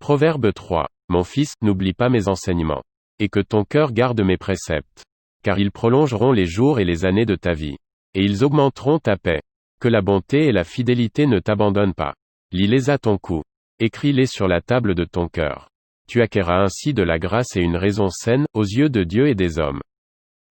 Proverbe 3. Mon fils, n'oublie pas mes enseignements. Et que ton cœur garde mes préceptes. Car ils prolongeront les jours et les années de ta vie. Et ils augmenteront ta paix. Que la bonté et la fidélité ne t'abandonnent pas. Lis-les à ton cou. Écris-les sur la table de ton cœur. Tu acquerras ainsi de la grâce et une raison saine, aux yeux de Dieu et des hommes.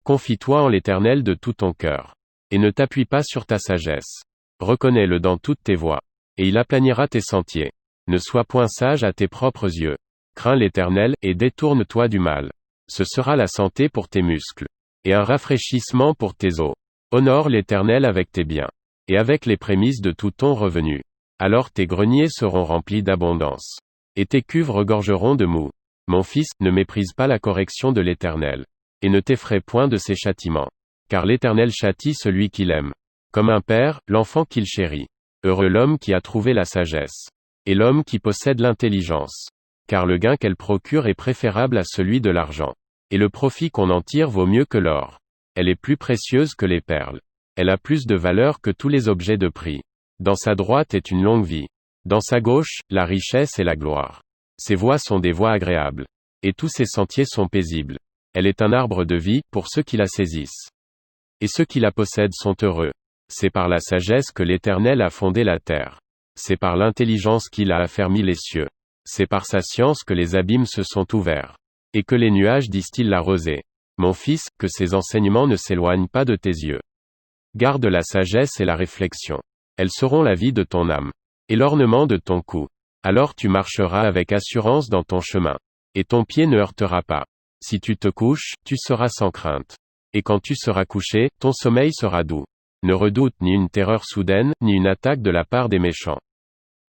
Confie-toi en l'Éternel de tout ton cœur. Et ne t'appuie pas sur ta sagesse. Reconnais-le dans toutes tes voies. Et il aplanira tes sentiers. Ne sois point sage à tes propres yeux. Crains l'Éternel, et détourne-toi du mal. Ce sera la santé pour tes muscles. Et un rafraîchissement pour tes os. Honore l'Éternel avec tes biens. Et avec les prémices de tout ton revenu. Alors tes greniers seront remplis d'abondance. Et tes cuves regorgeront de mou. Mon fils, ne méprise pas la correction de l'Éternel. Et ne t'effraie point de ses châtiments. Car l'Éternel châtie celui qu'il aime. Comme un père, l'enfant qu'il chérit. Heureux l'homme qui a trouvé la sagesse. Et l'homme qui possède l'intelligence. Car le gain qu'elle procure est préférable à celui de l'argent. Et le profit qu'on en tire vaut mieux que l'or. Elle est plus précieuse que les perles. Elle a plus de valeur que tous les objets de prix. Dans sa droite est une longue vie. Dans sa gauche, la richesse et la gloire. Ses voies sont des voies agréables. Et tous ses sentiers sont paisibles. Elle est un arbre de vie, pour ceux qui la saisissent. Et ceux qui la possèdent sont heureux. C'est par la sagesse que l'Éternel a fondé la terre. C'est par l'intelligence qu'il a affermi les cieux. C'est par sa science que les abîmes se sont ouverts. Et que les nuages distillent la rosée. Mon fils, que ces enseignements ne s'éloignent pas de tes yeux. Garde la sagesse et la réflexion. Elles seront la vie de ton âme. Et l'ornement de ton cou. Alors tu marcheras avec assurance dans ton chemin. Et ton pied ne heurtera pas. Si tu te couches, tu seras sans crainte. Et quand tu seras couché, ton sommeil sera doux. Ne redoute ni une terreur soudaine, ni une attaque de la part des méchants.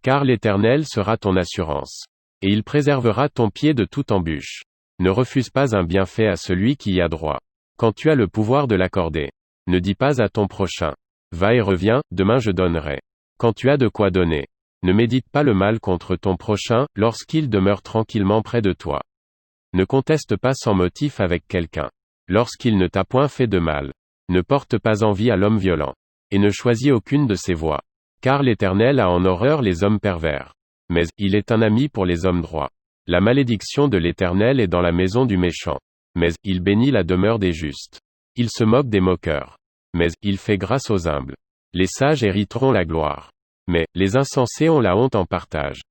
Car l'Éternel sera ton assurance. Et il préservera ton pied de toute embûche. Ne refuse pas un bienfait à celui qui y a droit. Quand tu as le pouvoir de l'accorder. Ne dis pas à ton prochain. Va et reviens, demain je donnerai. Quand tu as de quoi donner. Ne médite pas le mal contre ton prochain, lorsqu'il demeure tranquillement près de toi. Ne conteste pas sans motif avec quelqu'un. Lorsqu'il ne t'a point fait de mal. Ne porte pas envie à l'homme violent. Et ne choisis aucune de ses voies. Car l'Éternel a en horreur les hommes pervers. Mais, il est un ami pour les hommes droits. La malédiction de l'Éternel est dans la maison du méchant. Mais, il bénit la demeure des justes. Il se moque des moqueurs. Mais, il fait grâce aux humbles. Les sages hériteront la gloire. Mais, les insensés ont la honte en partage.